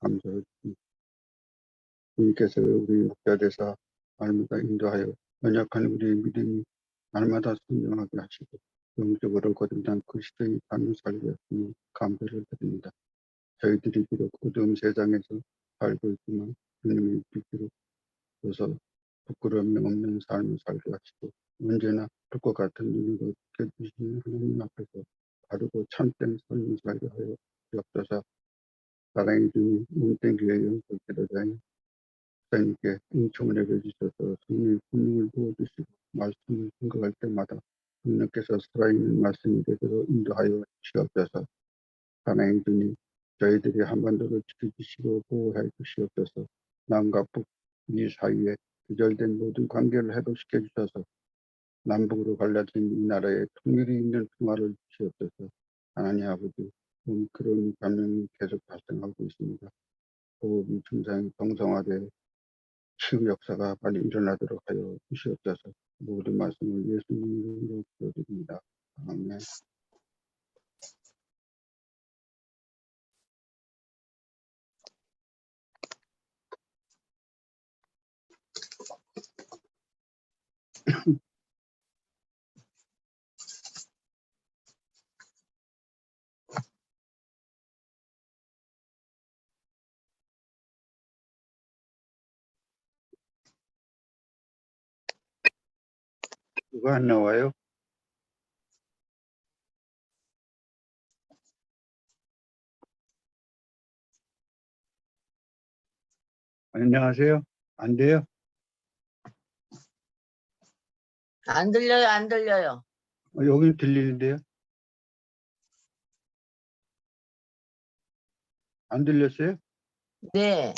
감사드립니다. 주님께서 우리 목자대사 날마다 인도하여 연약한 우리의 믿음이 날마다 성장하게 하시고 영적으로 거듭난 그리스도의 삶을 살게 하시니 감사를 드립니다. 저희들이 비록 어두운 세상에서 살고 있지만 주님의 빛으로 서서 부끄러움이 없는 삶을 살게 하시고 언제나 빛과 같은 눈으로 지켜주시는 하나님 앞에서 바르고 참된 삶을 살게 하여 주옵소서. 사랑해 주님 문땡교회 영적기도자인 목사님께 은총을 내려주셔서 성령의 권능을 부어주시고 말씀을 생각할 때마다 성령께서 살아있는 말씀이 되도록 인도하여 주시옵소서. 하나님 주님, 저희들이 한반도를 지켜주시고 보호해 주시옵소서. 남과 북미 사이에 두절된 모든 관계를 회복시켜 주셔서 남북으로 갈라진 이 나라에 통일이 있는 평화를 주시옵소서. 하나님 아버지, 오미크론 감염이 계속 발생하고 있습니다. 호흡이 증상이 정상화돼 치유 역사가 빨리 일어나도록 하여 주시옵소서. 모든 말씀을 예수님 이름으로 기도드립니다. 아멘. 누가 안 나와요? 안녕하세요. 안 돼요? 안 들려요, 안 들려요. 여기 들리는데요? 안 들렸어요? 네.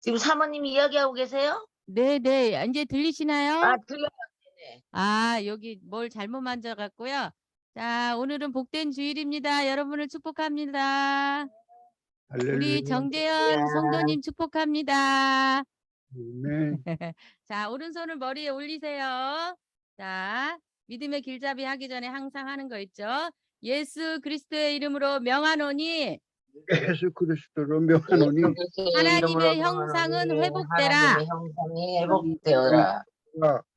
지금 사모님 이야기하고 계세요? 네. 이제 들리시나요? 아, 들려요. 네. 아, 여기 뭘 잘못 만져갖고요. 자, 오늘은 복된 주일입니다. 여러분을 축복합니다. 할렐루야. 우리 정재현 성도님 축복합니다. 네. 자, 오른손을 머리에 올리세요. 자, 믿음의 길잡이 하기 전에 항상 하는 거 있죠. 예수 그리스도의 이름으로 명하노니 예수 그리스도로 명하노니 하나님의 형상은 회복되라. 하나님의 형상이 회복되어라.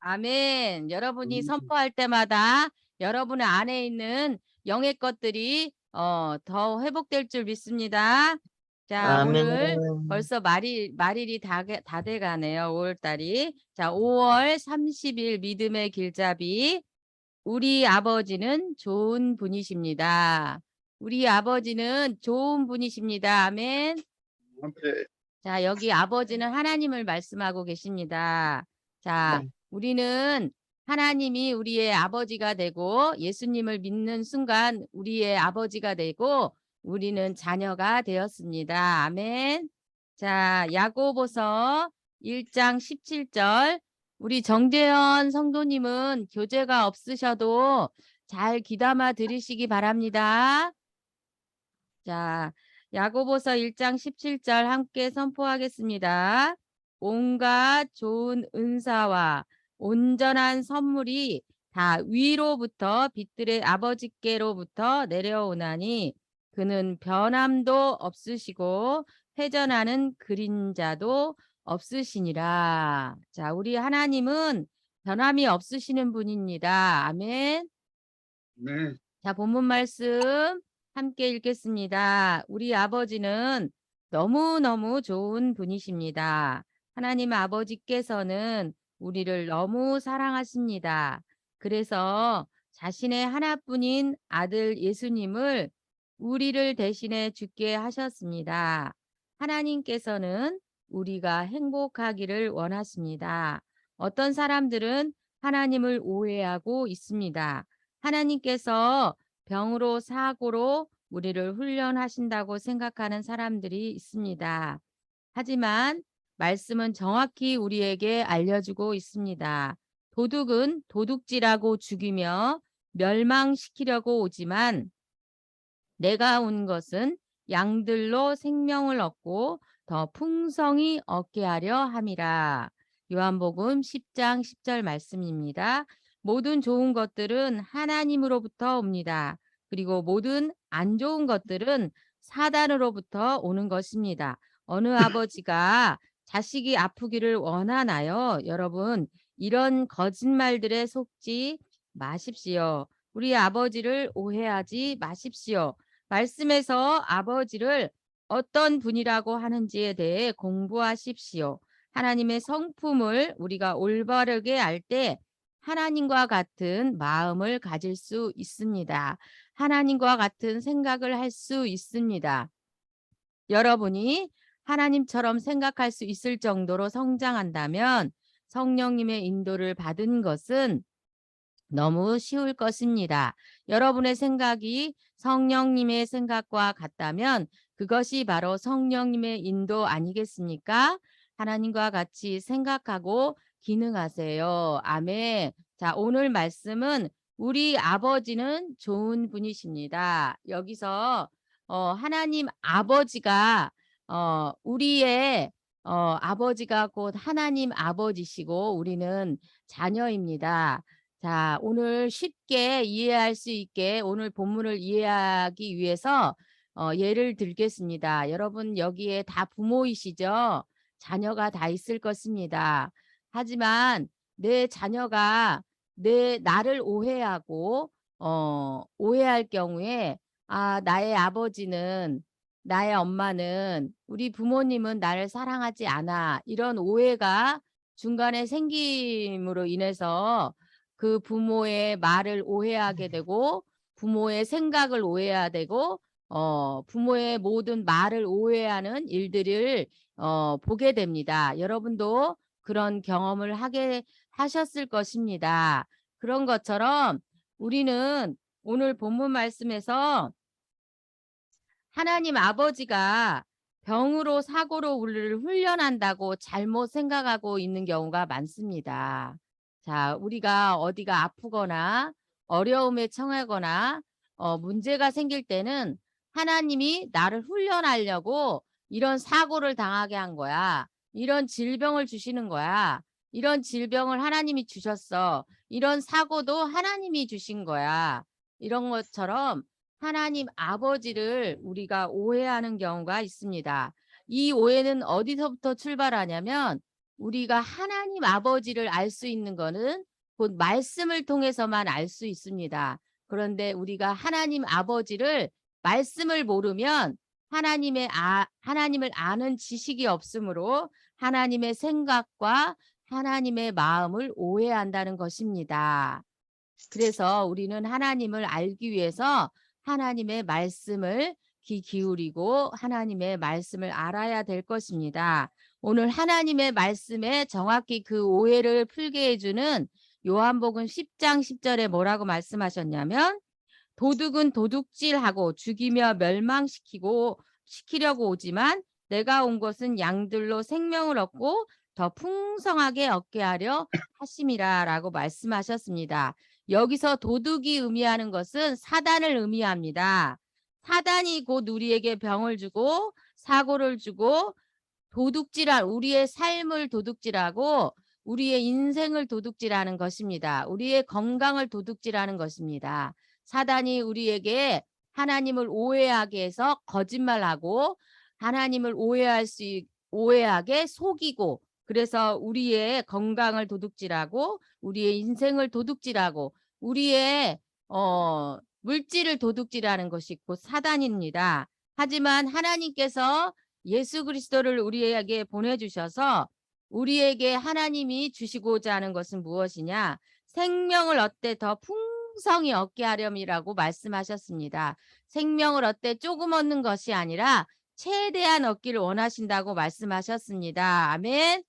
아멘. 여러분이 선포할 때마다 여러분의 안에 있는 영의 것들이 더 회복될 줄 믿습니다. 자, 아멘. 오늘 벌써 말일이 다 돼가네요. 5월달이. 자, 5월 30일 믿음의 길잡이. 우리 아버지는 좋은 분이십니다. 우리 아버지는 좋은 분이십니다. 아멘. 자, 여기 아버지는 하나님을 말씀하고 계십니다. 자, 우리는 하나님이 우리의 아버지가 되고 예수님을 믿는 순간 우리의 아버지가 되고 우리는 자녀가 되었습니다. 아멘. 자, 야고보서 1장 17절. 우리 정재현 성도님은 교재가 없으셔도 잘 귀담아 들으시기 바랍니다. 자, 야고보서 1장 17절 함께 선포하겠습니다. 온갖 좋은 은사와 온전한 선물이 다 위로부터 빛들의 아버지께로부터 내려오나니 그는 변함도 없으시고 회전하는 그림자도 없으시니라. 자, 우리 하나님은 변함이 없으시는 분입니다. 아멘. 네. 자, 본문 말씀 함께 읽겠습니다. 우리 아버지는 너무너무 좋은 분이십니다. 하나님 아버지께서는 우리를 너무 사랑하십니다. 그래서 자신의 하나뿐인 아들 예수님을 우리를 대신해 죽게 하셨습니다. 하나님께서는 우리가 행복하기를 원하십니다. 어떤 사람들은 하나님을 오해하고 있습니다. 하나님께서 병으로 사고로 우리를 훈련하신다고 생각하는 사람들이 있습니다. 하지만 말씀은 정확히 우리에게 알려주고 있습니다. 도둑은 도둑질하고 죽이며 멸망시키려고 오지만 내가 온 것은 양들로 생명을 얻고 더 풍성히 얻게 하려 함이라. 요한복음 10장 10절 말씀입니다. 모든 좋은 것들은 하나님으로부터 옵니다. 그리고 모든 안 좋은 것들은 사단으로부터 오는 것입니다. 어느 아버지가 자식이 아프기를 원하나요? 여러분, 이런 거짓말들에 속지 마십시오. 우리 아버지를 오해하지 마십시오. 말씀에서 아버지를 어떤 분이라고 하는지에 대해 공부하십시오. 하나님의 성품을 우리가 올바르게 알 때 하나님과 같은 마음을 가질 수 있습니다. 하나님과 같은 생각을 할 수 있습니다. 여러분이 하나님처럼 생각할 수 있을 정도로 성장한다면 성령님의 인도를 받은 것은 너무 쉬울 것입니다. 여러분의 생각이 성령님의 생각과 같다면 그것이 바로 성령님의 인도 아니겠습니까? 하나님과 같이 생각하고 기능하세요. 아멘. 자, 오늘 말씀은 우리 아버지는 좋은 분이십니다. 여기서 하나님 아버지가 우리의 아버지가 곧 하나님 아버지시고 우리는 자녀입니다. 자, 오늘 쉽게 이해할 수 있게 오늘 본문을 이해하기 위해서 예를 들겠습니다. 여러분 여기에 다 부모이시죠? 자녀가 다 있을 것입니다. 하지만 내 자녀가 나를 오해하고 오해할 경우에 나의 아버지는 나의 엄마는 우리 부모님은 나를 사랑하지 않아. 이런 오해가 중간에 생김으로 인해서 그 부모의 말을 오해하게 되고 부모의 생각을 오해해야 되고 부모의 모든 말을 오해하는 일들을 보게 됩니다. 여러분도 그런 경험을 하셨을 것입니다. 그런 것처럼 우리는 오늘 본문 말씀에서 하나님 아버지가 병으로 사고로 우리를 훈련한다고 잘못 생각하고 있는 경우가 많습니다. 자, 우리가 어디가 아프거나 어려움에 처하거나 문제가 생길 때는 하나님이 나를 훈련하려고 이런 사고를 당하게 한 거야. 이런 질병을 주시는 거야. 이런 질병을 하나님이 주셨어. 이런 사고도 하나님이 주신 거야. 이런 것처럼 하나님 아버지를 우리가 오해하는 경우가 있습니다. 이 오해는 어디서부터 출발하냐면 우리가 하나님 아버지를 알 수 있는 것은 곧 말씀을 통해서만 알 수 있습니다. 그런데 우리가 하나님 아버지를 말씀을 모르면 하나님을 아는 지식이 없으므로 하나님의 생각과 하나님의 마음을 오해한다는 것입니다. 그래서 우리는 하나님을 알기 위해서 하나님의 말씀을 귀 기울이고 하나님의 말씀을 알아야 될 것입니다. 오늘 하나님의 말씀에 정확히 그 오해를 풀게 해주는 요한복음 10장 10절에 뭐라고 말씀하셨냐면 도둑은 도둑질하고 죽이며 시키려고 오지만 내가 온 것은 양들로 생명을 얻고 더 풍성하게 얻게 하려 하심이라 라고 말씀하셨습니다. 여기서 도둑이 의미하는 것은 사단을 의미합니다. 사단이 곧 우리에게 병을 주고 사고를 주고 우리의 삶을 도둑질하고 우리의 인생을 도둑질하는 것입니다. 우리의 건강을 도둑질하는 것입니다. 사단이 우리에게 하나님을 오해하게 해서 거짓말하고 하나님을 오해하게 속이고 그래서 우리의 건강을 도둑질하고 우리의 인생을 도둑질하고 우리의 물질을 도둑질하는 것이 곧 사단입니다. 하지만 하나님께서 예수 그리스도를 우리에게 보내주셔서 우리에게 하나님이 주시고자 하는 것은 무엇이냐? 생명을 얻되 더 풍성히 얻게 하렴이라고 말씀하셨습니다. 생명을 얻되 조금 얻는 것이 아니라 최대한 얻기를 원하신다고 말씀하셨습니다. 아멘.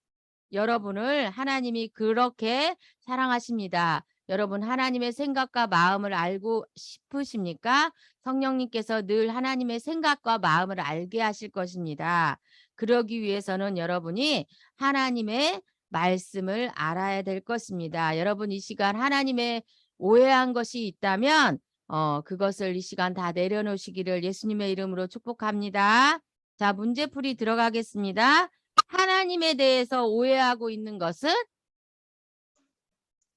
여러분을 하나님이 그렇게 사랑하십니다. 여러분 하나님의 생각과 마음을 알고 싶으십니까? 성령님께서 늘 하나님의 생각과 마음을 알게 하실 것입니다. 그러기 위해서는 여러분이 하나님의 말씀을 알아야 될 것입니다. 여러분 이 시간 하나님의 오해한 것이 있다면 그것을 이 시간 다 내려놓으시기를 예수님의 이름으로 축복합니다. 자, 문제풀이 들어가겠습니다. 하나님에 대해서 오해하고 있는 것은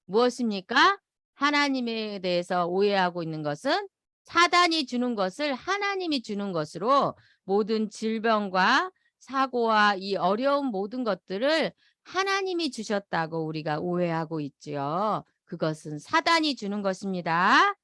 무엇입니까? 하나님에 대해서 오해하고 있는 것은 사단이 주는 것을 하나님이 주는 것으로 모든 질병과 사고와 이 어려운 모든 것들을 하나님이 주셨다고 우리가 오해하고 있지요. 그것은 사단이 주는 것입니다.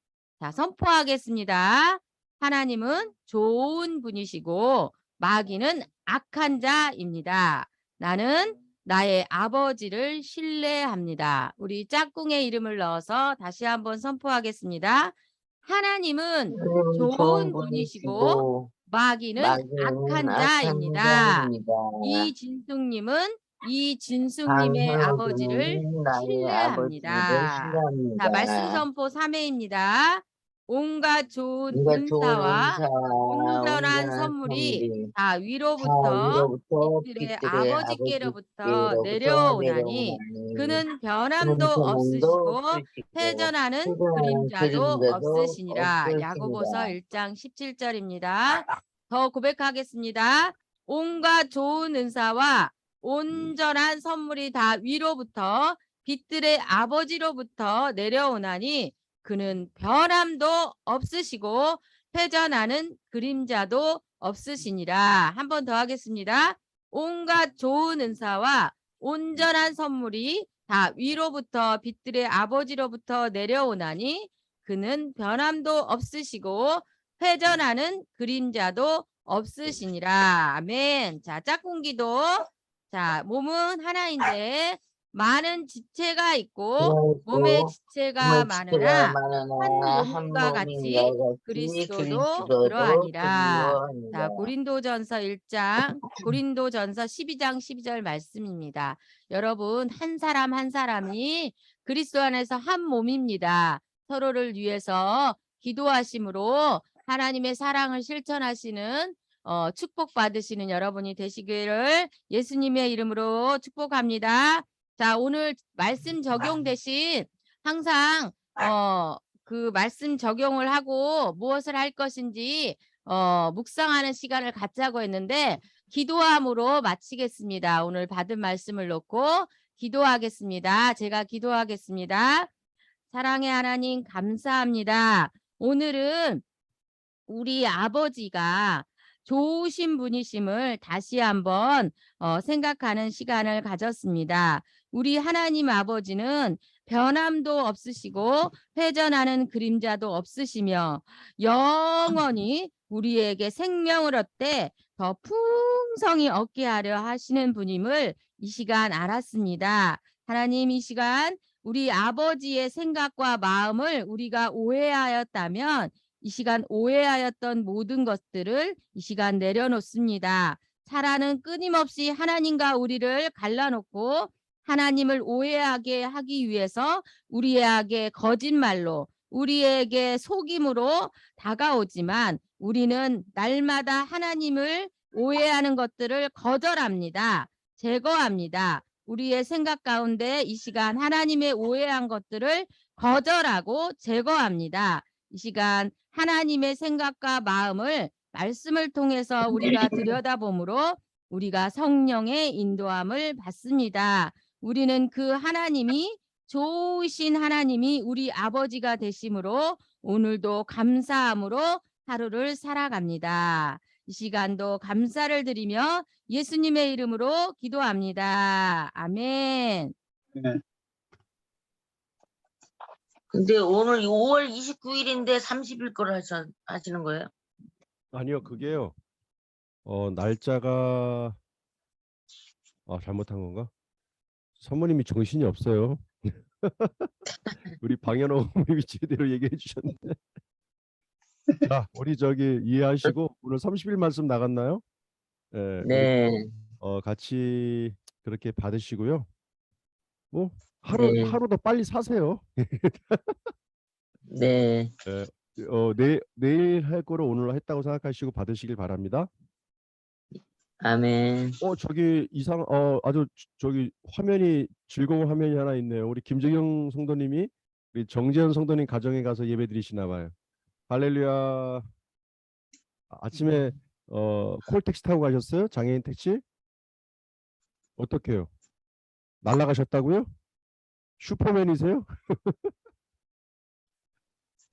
자, 선포하겠습니다. 하나님은 좋은 분이시고 마귀는 악한 자입니다. 나는 나의 아버지를 신뢰합니다. 우리 짝꿍의 이름을 넣어서 다시 한번 선포하겠습니다. 하나님은 좋은 분이시고 마귀는 악한 자입니다. 이진숙님은 이진숙님의 아버지를 신뢰합니다. 자, 말씀 선포 3회입니다. 온갖 좋은 은사와 온전한 선물이 다 위로부터 빛들의 아버지께로부터 내려오나니 그는 변함도 없으시고 회전하는 그림자도 없으시니라. 야고보서 1장 17절입니다. 더 고백하겠습니다. 온갖 좋은 은사와 온전한 선물이 다 위로부터 빛들의 아버지로부터 내려오나니 그는 변함도 없으시고 회전하는 그림자도 없으시니라. 한 번 더 하겠습니다. 온갖 좋은 은사와 온전한 선물이 다 위로부터 빛들의 아버지로부터 내려오나니 그는 변함도 없으시고 회전하는 그림자도 없으시니라. 아멘. 자, 짝꿍기도. 자, 몸은 하나인데 많은 지체가 있고 몸의 지체가 많으나 한 몸과 같이 그리스도도 그러하니라. 자, 고린도전서 12장 12절 말씀입니다. 여러분, 한 사람 한 사람이 그리스도 안에서 한 몸입니다. 서로를 위해서 기도하심으로 하나님의 사랑을 실천하시는 축복받으시는 여러분이 되시기를 예수님의 이름으로 축복합니다. 자, 오늘 말씀 적용 대신 항상 그 말씀 적용을 하고 무엇을 할 것인지 묵상하는 시간을 갖자고 했는데 기도함으로 마치겠습니다. 오늘 받은 말씀을 놓고 기도하겠습니다. 제가 기도하겠습니다. 사랑의 하나님 감사합니다. 오늘은 우리 아버지가 좋으신 분이심을 다시 한번 생각하는 시간을 가졌습니다. 우리 하나님 아버지는 변함도 없으시고 회전하는 그림자도 없으시며 영원히 우리에게 생명을 얻되 더 풍성히 얻게 하려 하시는 분임을 이 시간 알았습니다. 하나님, 이 시간 우리 아버지의 생각과 마음을 우리가 오해하였다면 이 시간 오해하였던 모든 것들을 이 시간 내려놓습니다. 사라는 끊임없이 하나님과 우리를 갈라놓고 하나님을 오해하게 하기 위해서 우리에게 거짓말로 우리에게 속임으로 다가오지만 우리는 날마다 하나님을 오해하는 것들을 거절합니다. 제거합니다. 우리의 생각 가운데 이 시간 하나님의 오해한 것들을 거절하고 제거합니다. 이 시간 하나님의 생각과 마음을 말씀을 통해서 우리가 들여다보므로 우리가 성령의 인도함을 받습니다. 우리는 그 하나님이 좋으신 하나님이 우리 아버지가 되심으로 오늘도 감사함으로 하루를 살아갑니다. 이 시간도 감사를 드리며 예수님의 이름으로 기도합니다. 아멘. 네. 근데 오늘 5월 29일인데 30일 거를 하시는 거예요? 아니요, 그게요. 날짜가 잘못한 건가? 사모님이 정신이 없어요. 우리 방현호 어머님이 제대로 얘기해 주셨는데. 자, 우리 저기 이해하시고 오늘 30일 말씀 나갔나요? 네. 같이 그렇게 받으시고요. 뭐 네. 하루 더 빨리 사세요. 네. 내일 할 거를 오늘 했다고 생각하시고 받으시길 바랍니다. 아멘. 저기 아주 저기 화면이 즐거운 화면이 하나 있네요. 우리 김정영 성도님이 우리 정재현 성도님 가정에 가서 예배 드리시나 봐요. 할렐루야. 아침에 콜택시 타고 가셨어요? 장애인 택시? 어떻게요? 날라가셨다고요? 슈퍼맨이세요?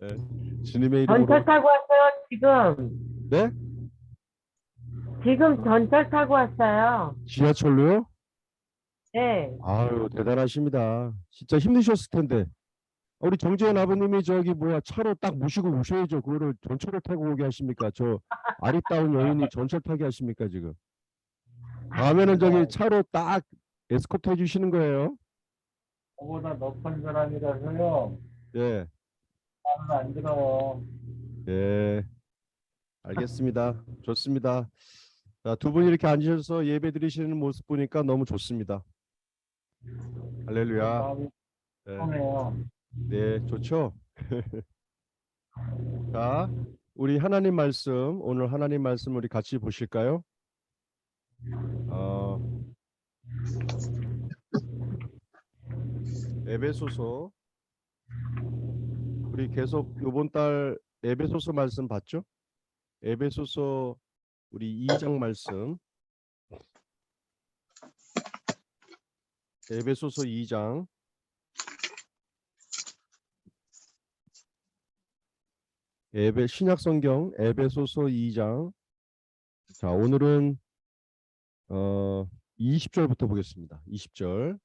예, 주님의 이름으로. 전철 타고 왔어요, 지금. 네? 지금 전철 타고 왔어요. 지하철로요? 네. 아유, 대단하십니다. 진짜 힘드셨을 텐데. 우리 정재현 아버님이 저기 뭐야 차로 딱 모시고 오셔야죠. 그거를 전철을 타고 오게 하십니까? 저 아리따운 여인이 전철 타게 하십니까 지금? 다음에는 저기 차로 딱 에스코트 해주시는 거예요. 저보다 높은 사람이라서요. 예, 말을 안 들어요. 예, 알겠습니다. 좋습니다. 자, 두 분이 이렇게 앉으셔서 예배 드리시는 모습 보니까 너무 좋습니다. 할렐루야. 마음이 예, 편해요. 네, 좋죠. 자, 우리 하나님 말씀, 오늘 하나님 말씀 우리 같이 보실까요? 에베소서, 우리 계속 요번 달 에베소서 말씀 봤죠? 에베소서 우리 2장 말씀, 에베소서 2장, 신약 성경 에베소서 2장. 자, 오늘은 20절부터 보겠습니다. 20절.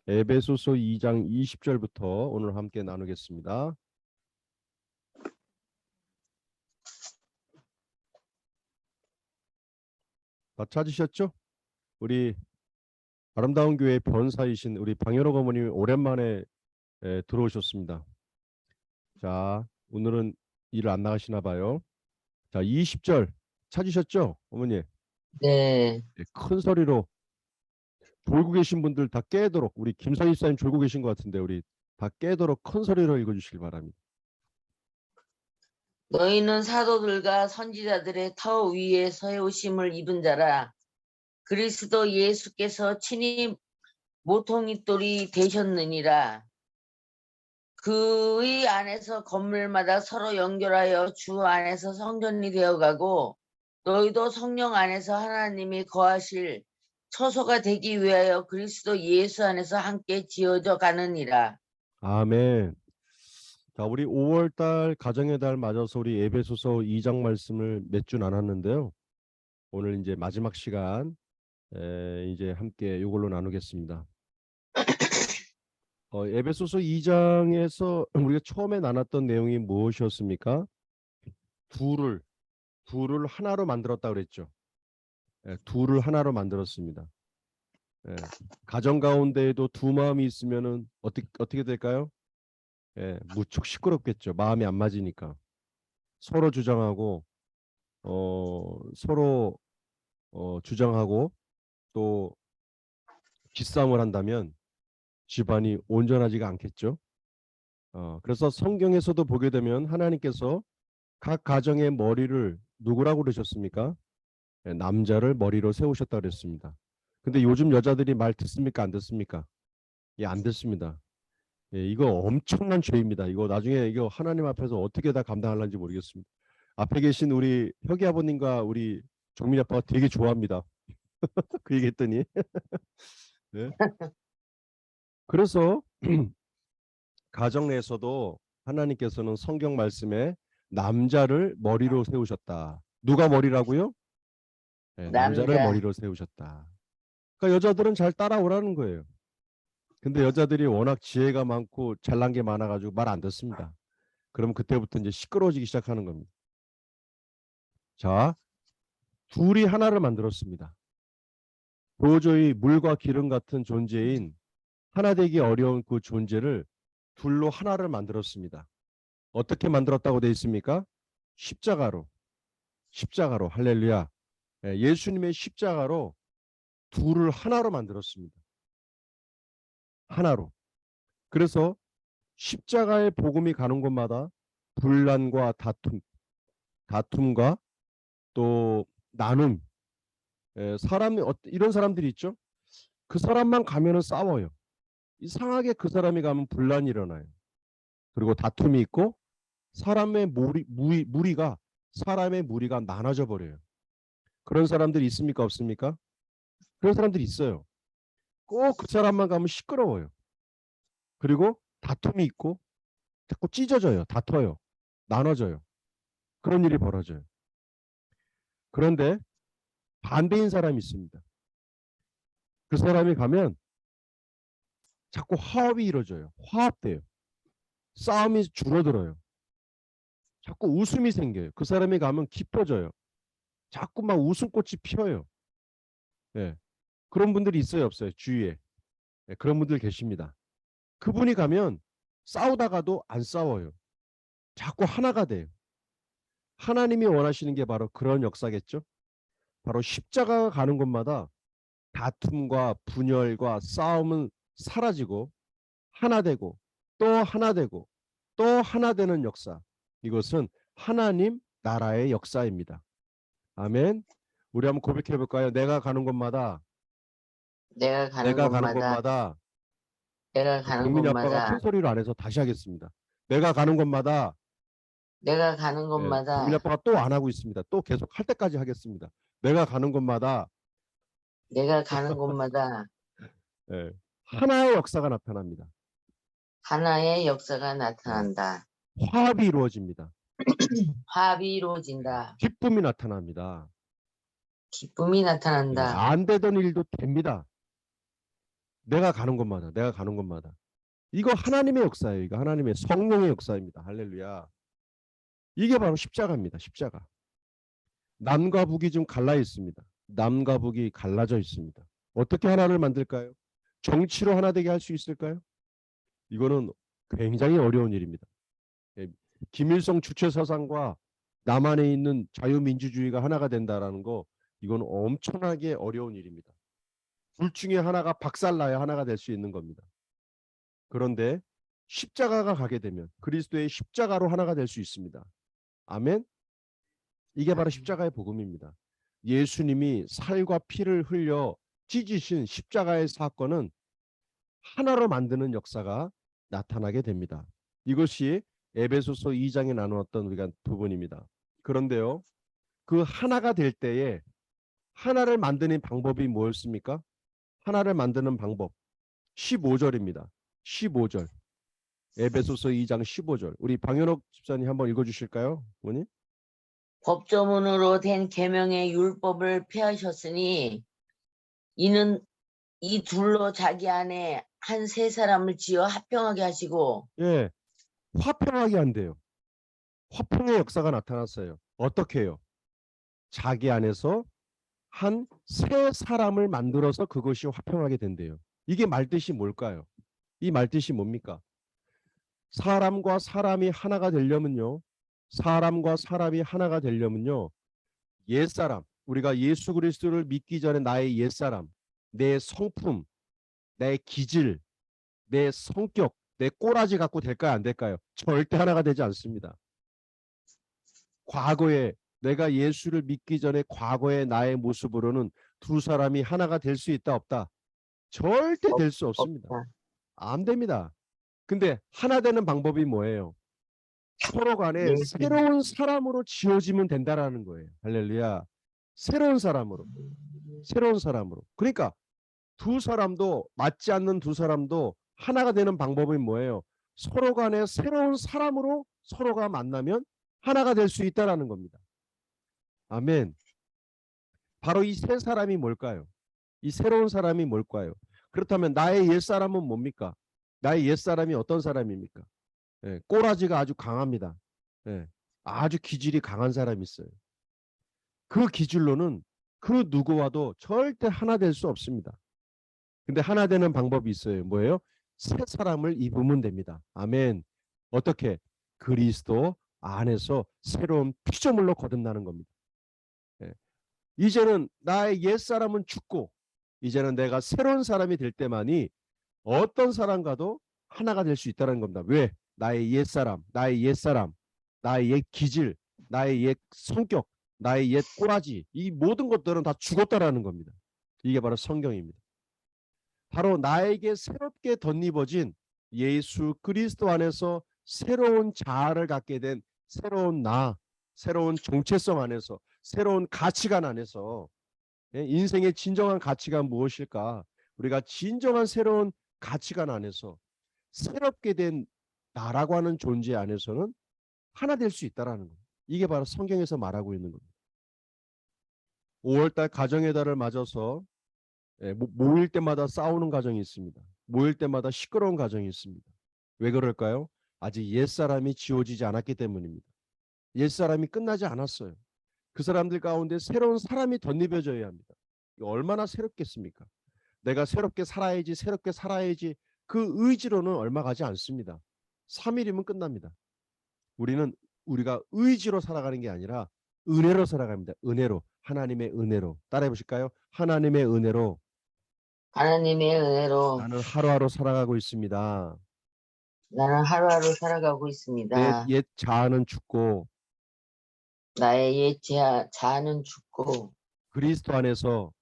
에베소서 2장 20절부터 오늘 함께 나누겠습니다. 다 찾으셨죠? 우리 아름다운 교회 변사이신 우리 방현옥 어머님이 오랜만에 들어오셨습니다. 자, 오늘은 일 안 나가시나 봐요. 자, 20절 찾으셨죠? 어머니. 네. 큰 소리로 졸고 계신 분들 다 깨도록, 우리 김선희 집사님 졸고 계신 것 같은데 우리 다 깨도록 큰 소리로 읽어주시기 바랍니다. 너희는 사도들과 선지자들의 터 위에 세우심을 입은 자라. 그리스도 예수께서 친히 모퉁이돌이 되셨느니라. 그의 안에서 건물마다 서로 연결하여 주 안에서 성전이 되어가고 너희도 성령 안에서 하나님이 거하실 처소가 되기 위하여 그리스도 예수 안에서 함께 지어져 가느니라. 아멘. 자, 우리 5월달 가정의 달 맞아서 우리 에베소서 2장 말씀을 몇 주 나눴는데요. 오늘 이제 마지막 시간 이제 함께 이걸로 나누겠습니다. 에베소서 2장에서 우리가 처음에 나눴던 내용이 무엇이었습니까? 둘을 하나로 만들었다 그랬죠. 둘을 하나로 만들었습니다. 가정 가운데에도 두 마음이 있으면은 어떻게 될까요? 무척 시끄럽겠죠. 마음이 안 맞으니까 서로 주장하고 서로 주장하고 또 기싸움을 한다면 집안이 온전하지가 않겠죠. 그래서 성경에서도 보게 되면 하나님께서 각 가정의 머리를 누구라고 그러셨습니까? 남자를 머리로 세우셨다 그랬습니다. 근데 요즘 여자들이 말 듣습니까? 안 듣습니까? 예, 안 듣습니다. 예, 이거 엄청난 죄입니다. 이거 나중에 이거 하나님 앞에서 어떻게 다 감당하려는지 모르겠습니다. 앞에 계신 우리 혁이 아버님과 우리 종민 아빠가 되게 좋아합니다. 그 얘기했더니 네. 그래서 가정 내에서도 하나님께서는 성경 말씀에 남자를 머리로 세우셨다. 누가 머리라고요? 네, 남자를 남자. 머리로 세우셨다. 그러니까 여자들은 잘 따라오라는 거예요. 근데 여자들이 워낙 지혜가 많고 잘난 게 많아가지고 말 안 듣습니다. 그럼 그때부터 이제 시끄러워지기 시작하는 겁니다. 자, 둘이 하나를 만들었습니다. 도저히 물과 기름 같은 존재인 하나 되기 어려운 그 존재를 둘로 하나를 만들었습니다. 어떻게 만들었다고 되어 있습니까? 십자가로 할렐루야. 예수님의 십자가로 둘을 하나로 만들었습니다. 하나로. 그래서 십자가의 복음이 가는 곳마다 분란과 다툼과 또 나눔, 이런 사람들이 있죠. 그 사람만 가면은 싸워요. 이상하게 그 사람이 가면 분란이 일어나요. 그리고 다툼이 있고 사람의 무리가 나눠져 버려요. 그런 사람들이 있습니까? 없습니까? 그런 사람들이 있어요. 꼭 그 사람만 가면 시끄러워요. 그리고 다툼이 있고 자꾸 찢어져요. 다퉈요. 나눠져요. 그런 일이 벌어져요. 그런데 반대인 사람이 있습니다. 그 사람이 가면 자꾸 화합이 이루어져요. 화합돼요. 싸움이 줄어들어요. 자꾸 웃음이 생겨요. 그 사람이 가면 기뻐져요. 자꾸 막 웃음꽃이 피어요. 예. 그런 분들이 있어요, 없어요? 주위에. 예, 그런 분들 계십니다. 그분이 가면 싸우다가도 안 싸워요. 자꾸 하나가 돼요. 하나님이 원하시는 게 바로 그런 역사겠죠? 바로 십자가가 가는 곳마다 다툼과 분열과 싸움은 사라지고 하나 되고 또 하나 되고 또 하나 되는 역사. 이것은 하나님 나라의 역사입니다. 아멘. 우리 한번 고백해 볼까요? 내가 가는 곳마다 내가 가는 내가 가는 곳마다 곳마다 내가 가는 경민이 아빠가 곳마다 큰 소리로 안 해서 다시 하겠습니다. 내가 가는 곳마다 내가 가는 예, 곳마다 경민이 아빠가 또 안 하고 있습니다. 또 계속 할 때까지 하겠습니다. 내가 가는 곳마다 내가 가는 곳마다 예, 하나의 역사가 나타납니다. 하나의 역사가 나타난다. 화합이 이루어집니다. 화합이 이루어진다. 기쁨이 나타납니다. 기쁨이 예, 나타난다. 안 되던 일도 됩니다. 내가 가는 곳마다 내가 가는 곳마다 이거 하나님의 역사예요. 이거 하나님의 성령의 역사입니다. 할렐루야. 이게 바로 십자가입니다. 십자가. 남과 북이 좀 갈라 있습니다. 남과 북이 갈라져 있습니다. 어떻게 하나를 만들까요? 정치로 하나 되게 할 수 있을까요? 이거는 굉장히 어려운 일입니다. 예, 김일성 주체 사상과 남한에 있는 자유민주주의가 하나가 된다라는 거 이건 엄청나게 어려운 일입니다. 둘 중에 하나가 박살나야 하나가 될 수 있는 겁니다. 그런데 십자가가 가게 되면 그리스도의 십자가로 하나가 될 수 있습니다. 아멘. 이게 바로 십자가의 복음입니다. 예수님이 살과 피를 흘려 찢으신 십자가의 사건은 하나로 만드는 역사가 나타나게 됩니다. 이것이 에베소서 2장에 나누었던 우리가 부분입니다. 그런데요, 그 하나가 될 때에 하나를 만드는 방법이 뭐였습니까? 하나를 만드는 방법 15절입니다. 15절. 에베소서 2장 15절. 우리 방현옥 집사님 한번 읽어주실까요? 어머니? 법조문으로 된 계명의 율법을 폐하셨으니 이는 이 둘로 자기 안에 한 세 사람을 지어 합평하게 하시고 예, 화평하게 한대요. 화평의 역사가 나타났어요. 어떻게 해요? 자기 안에서 한 세 사람을 만들어서 그것이 화평하게 된대요. 이게 말뜻이 뭘까요? 이 말뜻이 뭡니까? 사람과 사람이 하나가 되려면요. 사람과 사람이 하나가 되려면요. 옛사람, 우리가 예수 그리스도를 믿기 전에 나의 옛사람, 내 성품, 내 기질, 내 성격, 내 꼬라지 갖고 될까요? 안 될까요? 절대 하나가 되지 않습니다. 과거에 내가 예수를 믿기 전에 과거의 나의 모습으로는 두 사람이 하나가 될 수 있다 없다? 절대 될 수 없습니다. 없다. 안 됩니다. 근데 하나 되는 방법이 뭐예요? 서로 간에 새로운 사람으로 지어지면 된다라는 거예요. 할렐루야. 새로운 사람으로. 새로운 사람으로. 그러니까 두 사람도 맞지 않는 두 사람도 하나가 되는 방법이 뭐예요? 서로 간에 새로운 사람으로 서로가 만나면 하나가 될 수 있다라는 겁니다. 아멘. 바로 이 세 사람이 뭘까요? 이 새로운 사람이 뭘까요? 그렇다면 나의 옛사람은 뭡니까? 나의 옛사람이 어떤 사람입니까? 예, 꼬라지가 아주 강합니다. 예, 아주 기질이 강한 사람이 있어요. 그 기질로는 그 누구와도 절대 하나 될 수 없습니다. 근데 하나 되는 방법이 있어요. 뭐예요? 새 사람을 입으면 됩니다. 아멘. 어떻게? 그리스도 안에서 새로운 피조물로 거듭나는 겁니다. 예. 이제는 나의 옛사람은 죽고 이제는 내가 새로운 사람이 될 때만이 어떤 사람과도 하나가 될 수 있다는 겁니다. 왜? 나의 옛사람, 나의 옛사람, 나의 옛 기질, 나의 옛 성격, 나의 옛 꼬라지 이 모든 것들은 다 죽었다라는 겁니다. 이게 바로 성경입니다. 바로 나에게 새롭게 덧입어진 예수 그리스도 안에서 새로운 자아를 갖게 된 새로운 나, 새로운 정체성 안에서 새로운 가치관 안에서 인생의 진정한 가치가 무엇일까? 우리가 진정한 새로운 가치관 안에서 새롭게 된 나라고 하는 존재 안에서는 하나 될 수 있다라는 거예요. 이게 바로 성경에서 말하고 있는 겁니다. 5월달 가정의 달을 맞아서 모일 때마다 싸우는 가정이 있습니다. 모일 때마다 시끄러운 가정이 있습니다. 왜 그럴까요? 아직 옛사람이 지워지지 않았기 때문입니다. 옛사람이 끝나지 않았어요. 그 사람들 가운데 새로운 사람이 덧입혀져야 합니다. 이거 얼마나 새롭겠습니까? 내가 새롭게 살아야지 그 의지로는 얼마 가지 않습니다. 3일이면 끝납니다. 우리가 의지로 살아가는 게 아니라 은혜로 살아갑니다. 은혜로. 하나님의 은혜로. 따라해 보실까요? 하나님의 은혜로 하나님의 은혜로 나는 하루하루 살아가고 있습니다. 나는 하루하루 살아가고 내 있습니다. 옛 자아는 죽고 나의 옛 자아는 죽고 그리스도 안에서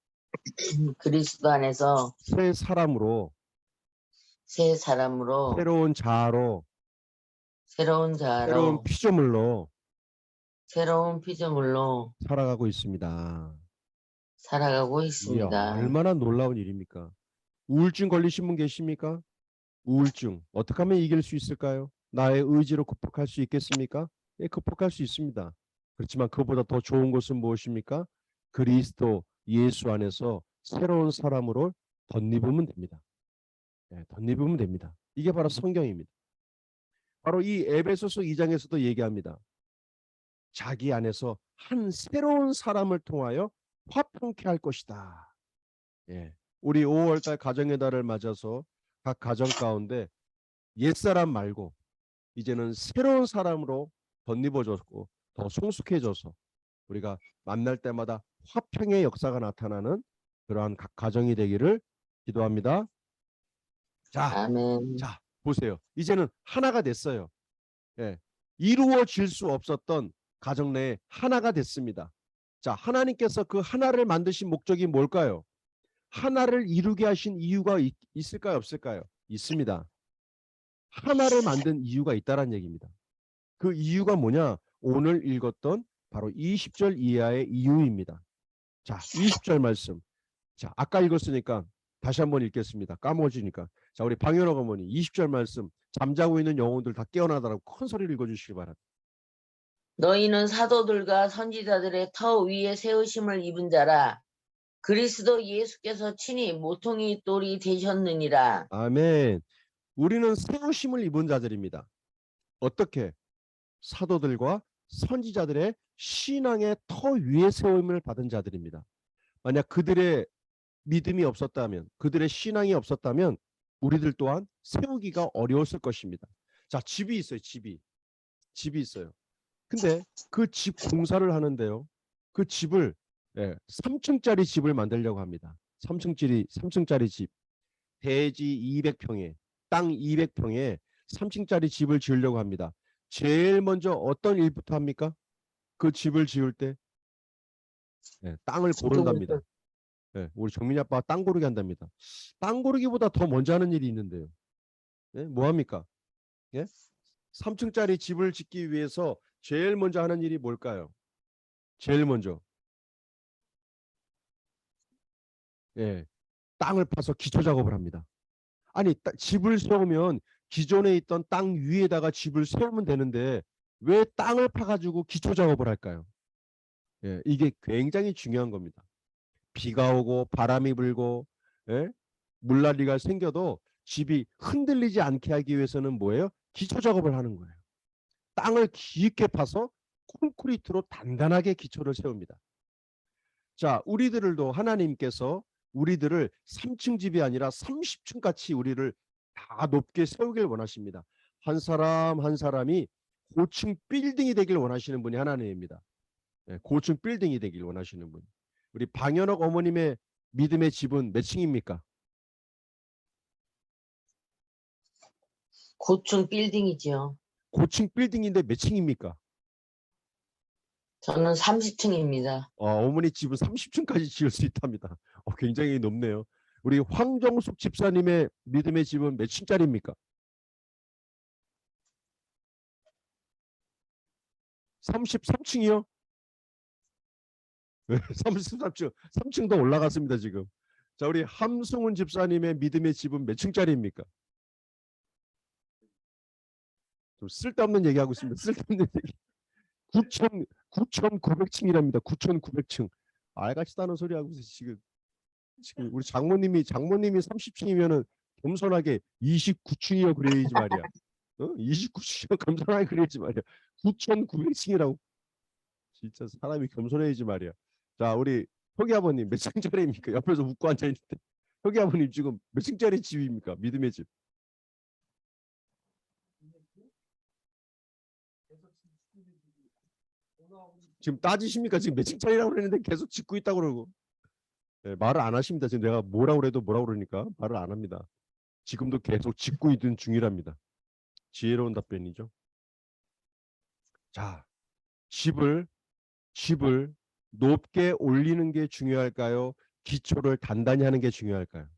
그리스도 안에서 새 사람으로 새 사람으로 새로운 자아로 새로운 새로운 자아로 피조물로 새로운 피조물로 살아가고 있습니다. 살아가고 이게 있습니다. 얼마나 놀라운 일입니까? 우울증 걸리신 분 계십니까? 우울증 어떻게 하면 이길 수 있을까요? 나의 의지로 극복할 수 있겠습니까? 예, 극복할 수 있습니다. 그렇지만 그보다 더 좋은 것은 무엇입니까? 그리스도 예수 안에서 새로운 사람으로 덧입으면 됩니다. 예, 덧입으면 됩니다. 이게 바로 성경입니다. 바로 이 에베소서 2장에서도 얘기합니다. 자기 안에서 한 새로운 사람을 통하여 화평케 할 것이다. 예, 우리 5월달 가정의 달을 맞아서 각 가정 가운데 옛사람 말고 이제는 새로운 사람으로 덧입어졌고 더 성숙해져서 우리가 만날 때마다 화평의 역사가 나타나는 그러한 각 가정이 되기를 기도합니다. 아멘. 자, 보세요. 이제는 하나가 됐어요. 예, 이루어질 수 없었던 가정 내에 하나가 됐습니다. 자, 하나님께서 그 하나를 만드신 목적이 뭘까요? 하나를 이루게 하신 이유가 있을까요? 없을까요? 있습니다. 하나를 만든 이유가 있다는 얘기입니다. 그 이유가 뭐냐? 오늘 읽었던 바로 20절 이하의 이유입니다. 자, 20절 말씀. 자, 아까 읽었으니까 다시 한번 읽겠습니다. 까먹어지니까. 자, 우리 방현옥 어머니 20절 말씀. 잠자고 있는 영혼들 다 깨어나다라고 큰 소리를 읽어주시기 바랍니다. 너희는 사도들과 선지자들의 터 위에 세우심을 입은 자라. 그리스도 예수께서 친히 모퉁이 돌이 되셨느니라. 아멘. 우리는 세우심을 입은 자들입니다. 어떻게? 사도들과 선지자들의 신앙의 터 위에 세움을 받은 자들입니다. 만약 그들의 믿음이 없었다면, 그들의 신앙이 없었다면 우리들 또한 세우기가 어려웠을 것입니다. 자, 집이 있어요. 집이 있어요. 근데 그 집 공사를 하는데요. 그 집을 3층짜리 집을 만들려고 합니다. 3층짜리 집. 대지 200평에 땅 200평에 3층짜리 집을 지으려고 합니다. 제일 먼저 어떤 일부터 합니까? 그 집을 지을 때 땅을 고른답니다. 우리 정민이 아빠가 땅 고르기 한답니다. 땅 고르기보다 더 먼저 하는 일이 있는데요. 뭐 합니까? 3층짜리 집을 짓기 위해서 제일 먼저 하는 일이 뭘까요? 제일 먼저 땅을 파서 기초 작업을 합니다. 아니, 집을 세우면 기존에 있던 땅 위에다가 집을 세우면 되는데 왜 땅을 파가지고 기초 작업을 할까요? 이게 굉장히 중요한 겁니다. 비가 오고 바람이 불고 물난리가 생겨도 집이 흔들리지 않게 하기 위해서는 뭐예요? 기초 작업을 하는 거예요. 땅을 깊게 파서 콘크리트로 단단하게 기초를 세웁니다. 자, 우리들도 하나님께서 우리들을 3층 집이 아니라 30층 같이 우리를 다 높게 세우길 원하십니다. 한 사람 한 사람이 고층 빌딩이 되길 원하시는 분이 하나님입니다. 고층 빌딩이 되길 원하시는 분. 우리 방현옥 어머님의 믿음의 집은 몇 층입니까? 고층 빌딩이지요. 고층 빌딩인데 몇 층입니까? 저는 30층입니다. 어머니 집은 30층까지 지을 수 있답니다. 굉장히 높네요. 우리 황정숙 집사님의 믿음의 집은 몇 층짜리입니까? 33층이요? 33층. 3층 더 올라갔습니다, 지금. 자, 우리 함승훈 집사님의 믿음의 집은 몇 층짜리입니까? 좀 쓸데없는 얘기하고 있습니다. 쓸데없는 얘기. 9,900층이랍니다. 9,900층. 알같지도 않은 소리 하고 있어요. 지금 우리 장모님이 30층이면은 겸손하게 29층이요 그래야지 말이야. 29층이요 겸손하게 그래야지 말이야. 9,900층이라고. 진짜 사람이 겸손해야지 말이야. 자, 우리 효기 아버님 몇 층짜리입니까? 옆에서 웃고 앉아 있는데 효기 아버님 지금 몇 층짜리 집입니까? 믿음의 집. 지금 따지십니까? 지금 몇 층짜리라고 그러는데 계속 짓고 있다고 그러고. 네, 말을 안 하십니다. 지금 내가 뭐라고 그래도 뭐라고 그러니까 말을 안 합니다. 지금도 계속 짓고 있는 중이랍니다. 지혜로운 답변이죠. 자, 집을 높게 올리는 게 중요할까요? 기초를 단단히 하는 게 중요할까요?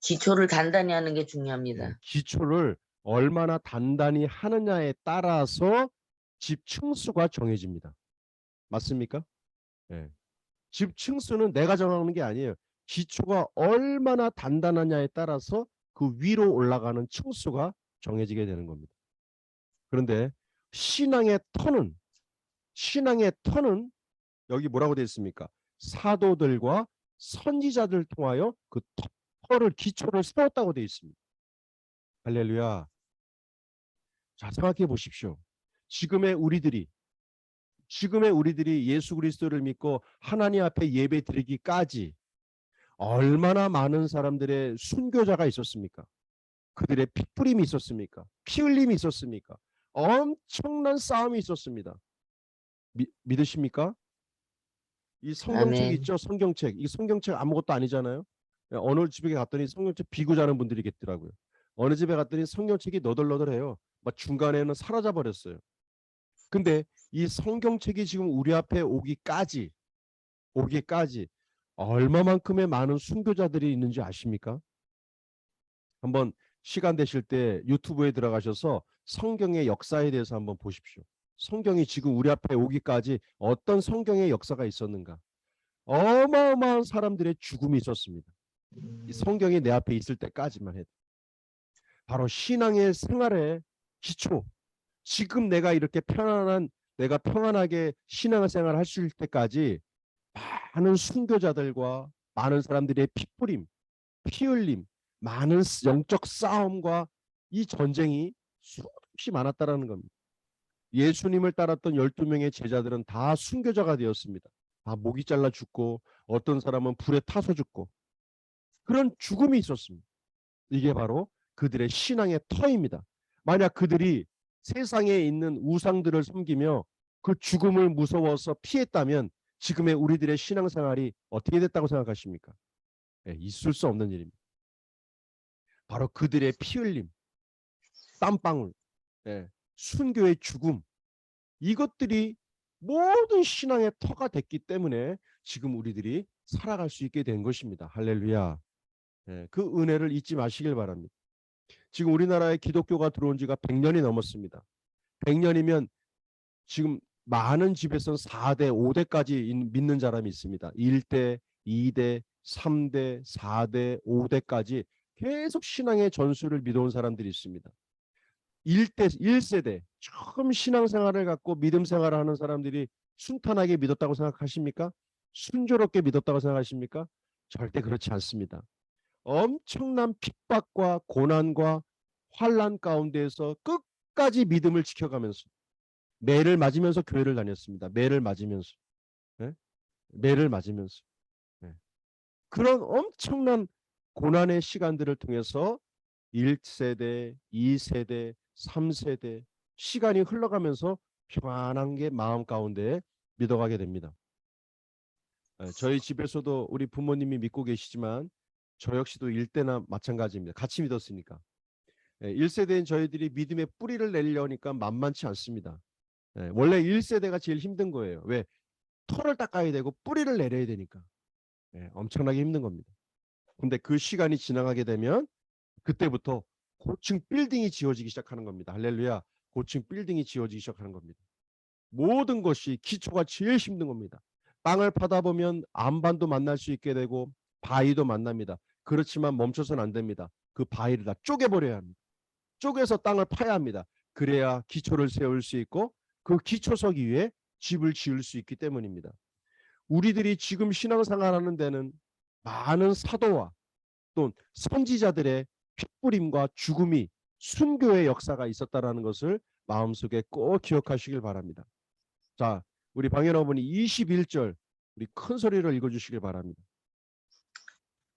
기초를 단단히 하는 게 중요합니다. 네, 기초를 얼마나 단단히 하느냐에 따라서 집 층수가 정해집니다. 맞습니까? 네. 집 층수는 내가 정하는 게 아니에요. 기초가 얼마나 단단하냐에 따라서 그 위로 올라가는 층수가 정해지게 되는 겁니다. 그런데 신앙의 터는 여기 뭐라고 되어 있습니까? 사도들과 선지자들 통하여 그 터를 기초를 세웠다고 되어 있습니다. 할렐루야. 자, 생각해 보십시오. 지금의 우리들이 예수 그리스도를 믿고 하나님 앞에 예배 드리기까지 얼마나 많은 사람들의 순교자가 있었습니까? 그들의 핏부림이 있었습니까? 피 흘림이 있었습니까? 엄청난 싸움이 있었습니다. 믿으십니까? 이 성경책 아멘. 있죠? 성경책. 이 성경책 아무것도 아니잖아요. 어느 집에 갔더니 성경책 비구자는 분들이 있더라고요. 어느 집에 갔더니 성경책이 너덜너덜해요. 막 중간에는 사라져 버렸어요. 근데 이 성경책이 지금 우리 앞에 오기까지 얼마만큼의 많은 순교자들이 있는지 아십니까? 한번 시간 되실 때 유튜브에 들어가셔서 성경의 역사에 대해서 한번 보십시오. 성경이 지금 우리 앞에 오기까지 어떤 성경의 역사가 있었는가? 어마어마한 사람들의 죽음이 있었습니다. 이 성경이 내 앞에 있을 때까지만 해도. 바로 신앙의 생활의 기초. 지금 내가 이렇게 내가 평안하게 신앙생활을 할 수 있을 때까지 많은 순교자들과 많은 사람들의 핏부림, 피 흘림, 많은 영적 싸움과 이 전쟁이 수없이 많았다라는 겁니다. 예수님을 따랐던 12명의 제자들은 다 순교자가 되었습니다. 다 목이 잘라 죽고 어떤 사람은 불에 타서 죽고 그런 죽음이 있었습니다. 이게 바로 그들의 신앙의 터입니다. 만약 그들이 세상에 있는 우상들을 섬기며 그 죽음을 무서워서 피했다면 지금의 우리들의 신앙생활이 어떻게 됐다고 생각하십니까? 네, 있을 수 없는 일입니다. 바로 그들의 피 흘림, 땀방울, 순교의 죽음, 이것들이 모든 신앙의 터가 됐기 때문에 지금 우리들이 살아갈 수 있게 된 것입니다. 할렐루야. 그 은혜를 잊지 마시길 바랍니다. 지금 우리나라에 기독교가 들어온 지가 100년이 넘었습니다. 100년이면 지금 많은 집에서는 4대, 5대까지 믿는 사람이 있습니다. 1대, 2대, 3대, 4대, 5대까지 계속 신앙의 전수를 믿어온 사람들이 있습니다. 1세대, 처음 신앙생활을 갖고 믿음 생활을 하는 사람들이 순탄하게 믿었다고 생각하십니까? 순조롭게 믿었다고 생각하십니까? 절대 그렇지 않습니다. 엄청난 핍박과 고난과 환난 가운데에서 끝까지 믿음을 지켜가면서 매를 맞으면서 교회를 다녔습니다. 매를 맞으면서. 매를 맞으면서. 그런 엄청난 고난의 시간들을 통해서 1세대, 2세대, 3세대 시간이 흘러가면서 평안한 게 마음 가운데 믿어가게 됩니다. 저희 집에서도 우리 부모님이 믿고 계시지만 저 역시도 1대나 마찬가지입니다. 같이 믿었으니까. 1세대인 저희들이 믿음의 뿌리를 내려니까 만만치 않습니다. 원래 1세대가 제일 힘든 거예요. 왜? 털을 닦아야 되고 뿌리를 내려야 되니까. 엄청나게 힘든 겁니다. 근데 그 시간이 지나가게 되면 그때부터 고층 빌딩이 지어지기 시작하는 겁니다. 할렐루야. 고층 빌딩이 지어지기 시작하는 겁니다. 모든 것이 기초가 제일 힘든 겁니다. 땅을 파다 보면 안반도 만날 수 있게 되고 바위도 만납니다. 그렇지만 멈춰서는 안 됩니다. 그 바위를 다 쪼개버려야 합니다. 쪼개서 땅을 파야 합니다. 그래야 기초를 세울 수 있고 그 기초석 위에 집을 지을 수 있기 때문입니다. 우리들이 지금 신앙생활하는 데는 많은 사도와 또 선지자들의 핏부림과 죽음이 순교의 역사가 있었다라는 것을 마음속에 꼭 기억하시길 바랍니다. 자, 우리 방연 어머니 21절 우리 큰 소리로 읽어주시길 바랍니다.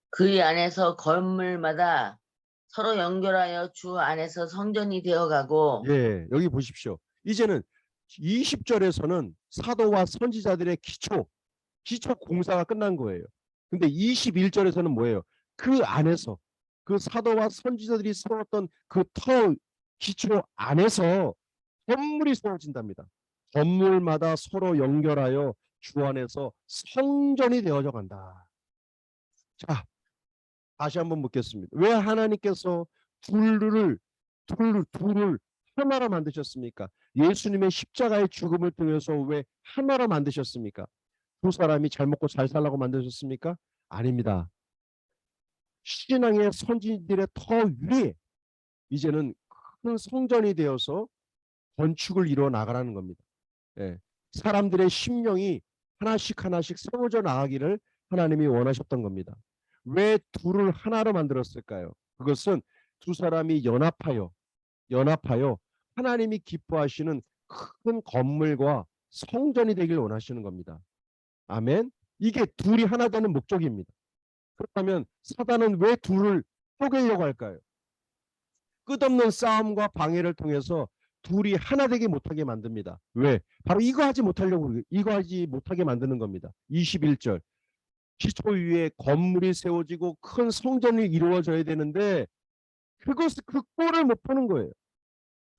그 안에서 건물마다 서로 연결하여 주 안에서 성전이 되어가고 예, 여기 보십시오. 이제는 20절에서는 사도와 선지자들의 기초 공사가 끝난 거예요. 근데 21절에서는 뭐예요? 그 안에서 그 사도와 선지자들이 세웠던 그 기초 안에서 건물이 세워진답니다. 건물마다 서로 연결하여 주 안에서 성전이 되어져 간다. 자, 다시 한번 묻겠습니다. 왜 하나님께서 둘을 하나로 만드셨습니까? 예수님의 십자가의 죽음을 통해서 왜 하나로 만드셨습니까? 두 사람이 잘 먹고 잘 살라고 만드셨습니까? 아닙니다. 신앙의 선진들의 터 위에 이제는 큰 성전이 되어서 건축을 이루어 나가라는 겁니다. 예. 사람들의 심령이 하나씩 세워져 나가기를 하나님이 원하셨던 겁니다. 왜 둘을 하나로 만들었을까요? 그것은 두 사람이 연합하여 하나님이 기뻐하시는 큰 건물과 성전이 되길 원하시는 겁니다. 아멘. 이게 둘이 하나 되는 목적입니다. 그렇다면 사단은 왜 둘을 쪼개려고 할까요? 끝없는 싸움과 방해를 통해서 둘이 하나 되게 못하게 만듭니다. 왜? 바로 이거 하지 못하게 만드는 겁니다. 21절. 기초 위에 건물이 세워지고 큰 성전이 이루어져야 되는데 그 꼴을 못 보는 거예요.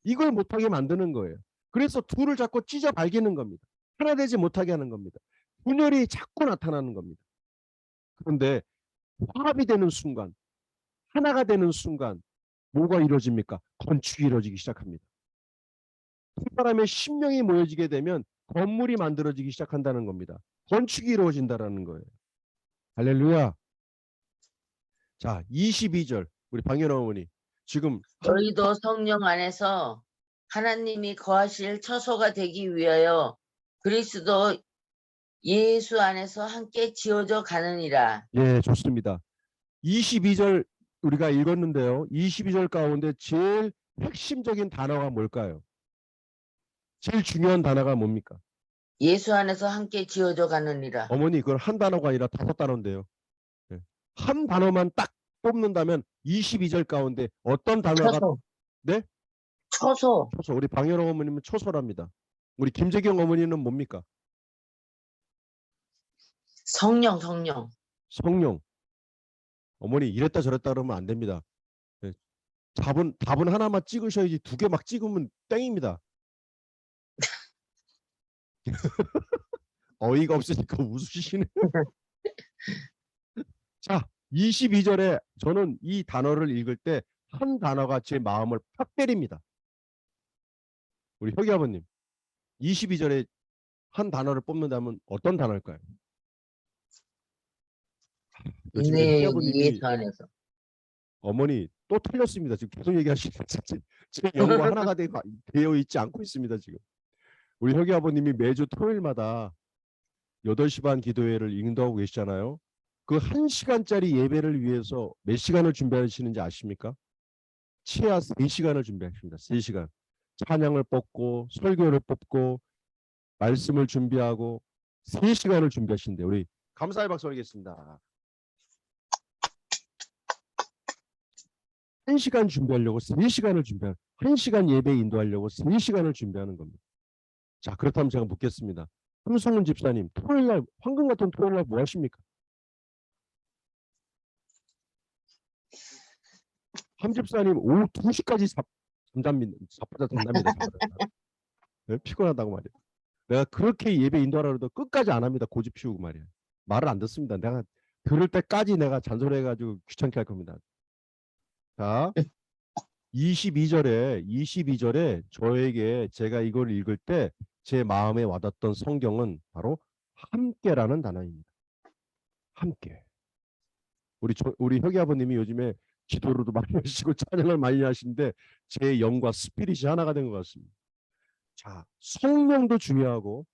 이걸 못하게 만드는 거예요. 그래서 둘을 자꾸 찢어 발기는 겁니다. 하나 되지 못하게 하는 겁니다. 분열이 자꾸 나타나는 겁니다. 그런데 화합이 되는 순간, 하나가 되는 순간 뭐가 이루어집니까? 건축이 이루어지기 시작합니다. 두 사람의 심령이 모여지게 되면 건물이 만들어지기 시작한다는 겁니다. 건축이 이루어진다는 거예요. 할렐루야. 자, 22절 우리 방연 어머니 지금 너희도 성령 안에서 하나님이 거하실 처소가 되기 위하여 그리스도 예수 안에서 함께 지어져 가느니라. 예, 좋습니다. 22절 우리가 읽었는데요. 22절 가운데 제일 핵심적인 단어가 뭘까요? 제일 중요한 단어가 뭡니까? 예수 안에서 함께 지어져 가느니라. 어머니 그건 한 단어가 아니라 5단어인데요. 예. 한 단어만 딱 뽑는다면 22절 가운데 어떤 단어가 처소. 네? 처소. 초소. 우리 방연 어머님은 초소랍니다. 우리 김재경 어머니는 뭡니까? 성령. 성령. 어머니 이랬다 저랬다 그러면 안 됩니다. 예. 답은 하나만 찍으셔야지 두 개 막 찍으면 땡입니다. 어이가 없으니까 웃으시네. 자, 22절에 저는 이 단어를 읽을 때 한 단어가 제 마음을 팍 때립니다. 우리 혁이 아버님 22절에 한 단어를 뽑는다면 어떤 단어일까요? 네, 혁이 아버님이 예수 안에서. 어머니 또 틀렸습니다. 지금 계속 얘기하시는 제 영과 하나가 되어 있지 않고 있습니다. 지금 우리 혁이 아버님이 매주 토요일마다 8시 반 기도회를 인도하고 계시잖아요. 그 1시간짜리 예배를 위해서 몇 시간을 준비하시는지 아십니까? 최하 3시간을 준비하십니다. 3시간. 찬양을 뽑고 설교를 뽑고 말씀을 준비하고 3시간을 준비하신대요. 우리 감사의 박수 드리겠습니다. 1시간 준비하려고 3시간을 1시간 예배 인도하려고 3시간을 준비하는 겁니다. 자, 그렇다면 제가 묻겠습니다. 함성훈 집사님, 토요일날 황금 같은 토요일날 뭐 하십니까? 함 집사님 오후 2시까지 잠답니다. 네, 피곤하다고 말이에요. 내가 그렇게 예배 인도하라 그래도 끝까지 안 합니다. 고집 피우고 말이에요. 말을 안 듣습니다. 내가 들을 때까지 내가 잔소리해가지고 귀찮게 할 겁니다. 자, 22절에 저에게 제가 이걸 읽을 때 제 마음에 와닿던 성경은 바로 함께라는 단어입니다. 함께. 우리 혁이 아버님이 요즘에 기도로도 많이 하시고 찬양을 많이 하시는데 제 영과 스피릿이 하나가 된 것 같습니다. 자, 성령도 중요하고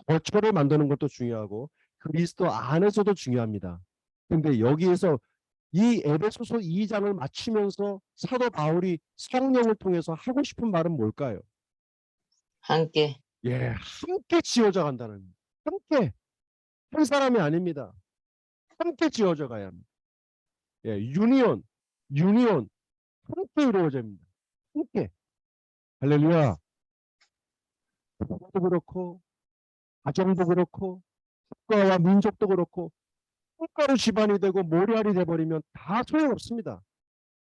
거처를 만드는 것도 중요하고 그리스도 안에서도 중요합니다. 근데 여기에서 이 에베소서 2장을 마치면서 사도 바울이 성령을 통해서 하고 싶은 말은 뭘까요? 함께. 예, 함께 지어져 간다는, 함께, 한 사람이 아닙니다. 함께 지어져 가야 합니다. 예, 유니온, 함께 이루어집니다. 함께. 할렐루야. 국가도 그렇고, 가정도 그렇고, 국가와 민족도 그렇고, 국가로 집안이 되고 모래알이 돼버리면 다 소용없습니다.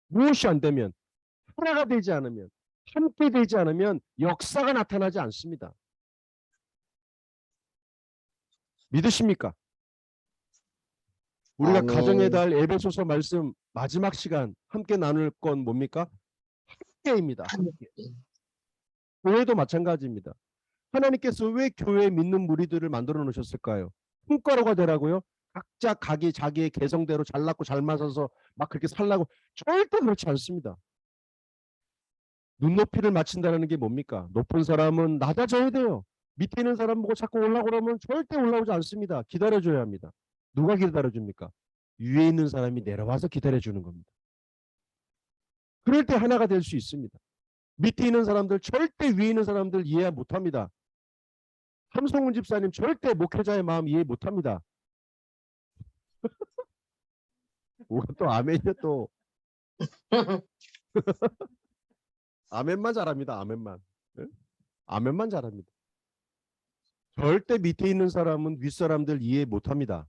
무엇이 안 되면, 하나가 되지 않으면, 함께 되지 않으면 역사가 나타나지 않습니다. 믿으십니까? 우리가 아멘. 가정의 달 에베소서 말씀 마지막 시간 함께 나눌 건 뭡니까? 함께입니다. 함께. 교회도 마찬가지입니다. 하나님께서 왜 교회에 믿는 무리들을 만들어 놓으셨을까요? 품가루가 되라고요? 각자 자기의 개성대로 잘났고 잘 맞아서 막 그렇게 살라고? 절대 그렇지 않습니다. 눈높이를 맞춘다는 게 뭡니까? 높은 사람은 낮아져야 돼요. 밑에 있는 사람 보고 자꾸 올라오고 그러면 절대 올라오지 않습니다. 기다려줘야 합니다. 누가 기다려줍니까? 위에 있는 사람이 내려와서 기다려주는 겁니다. 그럴 때 하나가 될 수 있습니다. 밑에 있는 사람들 절대 위에 있는 사람들 이해 못합니다. 함성훈 집사님 절대 목회자의 마음 이해 못합니다. 뭐가 또 아멘이야 또. 아멘만 잘합니다. 아멘만. 네? 아멘만 잘합니다. 절대 밑에 있는 사람은 윗사람들 이해 못합니다.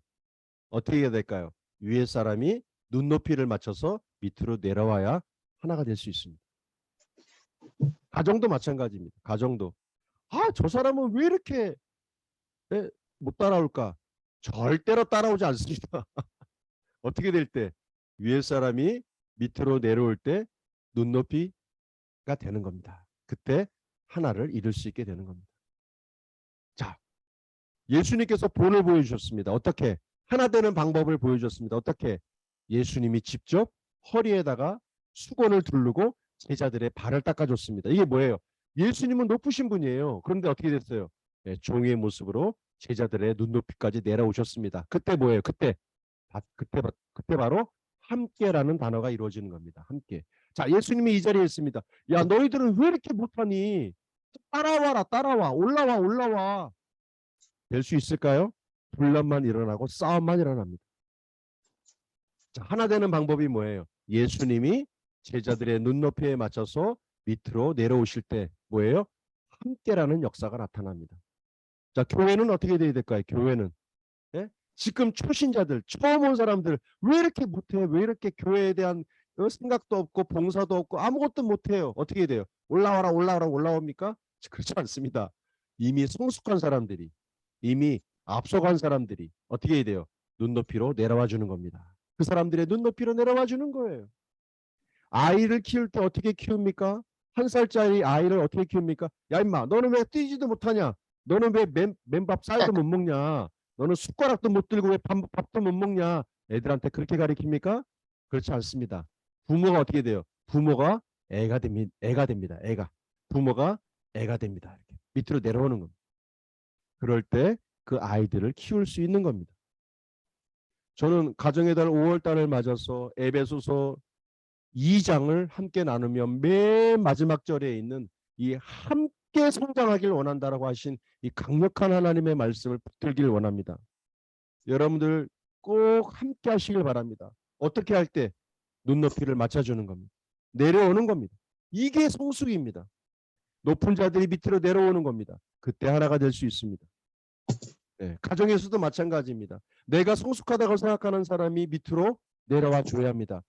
어떻게 해야 될까요? 위에 사람이 눈높이를 맞춰서 밑으로 내려와야 하나가 될 수 있습니다. 가정도 마찬가지입니다. 가정도. 아, 저 사람은 왜 이렇게 못 따라올까? 절대로 따라오지 않습니다. 어떻게 될 때? 위에 사람이 밑으로 내려올 때 눈높이가 되는 겁니다. 그때 하나를 이룰 수 있게 되는 겁니다. 자, 예수님께서 본을 보여주셨습니다. 어떻게? 하나 되는 방법을 보여주셨습니다. 어떻게? 예수님이 직접 허리에다가 수건을 두르고 제자들의 발을 닦아줬습니다. 이게 뭐예요? 예수님은 높으신 분이에요. 그런데 어떻게 됐어요? 네, 종의 모습으로 제자들의 눈높이까지 내려오셨습니다. 그때 뭐예요? 그때 바로 함께라는 단어가 이루어지는 겁니다. 함께. 자, 예수님이 이 자리에 있습니다. 야, 너희들은 왜 이렇게 못하니? 따라와라, 따라와, 올라와. 될 수 있을까요? 분란만 일어나고 싸움만 일어납니다. 자, 하나 되는 방법이 뭐예요? 예수님이 제자들의 눈높이에 맞춰서 밑으로 내려오실 때 뭐예요? 함께라는 역사가 나타납니다. 자, 교회는 어떻게 돼야 될까요? 교회는 지금 초신자들, 처음 온 사람들 왜 이렇게 못해? 왜 이렇게 교회에 대한 생각도 없고 봉사도 없고 아무것도 못해요? 어떻게 돼요? 올라옵니까? 그렇지 않습니다. 이미 성숙한 사람들이, 이미 앞서간 사람들이 어떻게 해야 돼요? 눈높이로 내려와 주는 겁니다. 그 사람들의 눈높이로 내려와 주는 거예요. 아이를 키울 때 어떻게 키웁니까? 1살짜리 아이를 어떻게 키웁니까? 야, 임마, 너는 왜 뛰지도 못하냐? 너는 왜 맨밥 쌀도 못 먹냐? 너는 숟가락도 못 들고 왜 밥도 못 먹냐? 애들한테 그렇게 가르칩니까? 그렇지 않습니다. 부모가 어떻게 돼요? 부모가 애가 됩니다. 부모가 애가 됩니다. 이렇게 밑으로 내려오는 겁니다. 그럴 때 그 아이들을 키울 수 있는 겁니다. 저는 가정의 달 5월 달을 맞아서 에베소서 2장을 함께 나누면 맨 마지막 절에 있는 이 함께 성장하길 원한다라고 하신 이 강력한 하나님의 말씀을 붙들길 원합니다. 여러분들 꼭 함께 하시길 바랍니다. 어떻게 할 때? 눈높이를 맞춰주는 겁니다. 내려오는 겁니다. 이게 성숙입니다. 높은 자들이 밑으로 내려오는 겁니다. 그때 하나가 될 수 있습니다. 네, 가정에서도 마찬가지입니다. 내가 성숙하다고 생각하는 사람이 밑으로 내려와 줘야 합니다.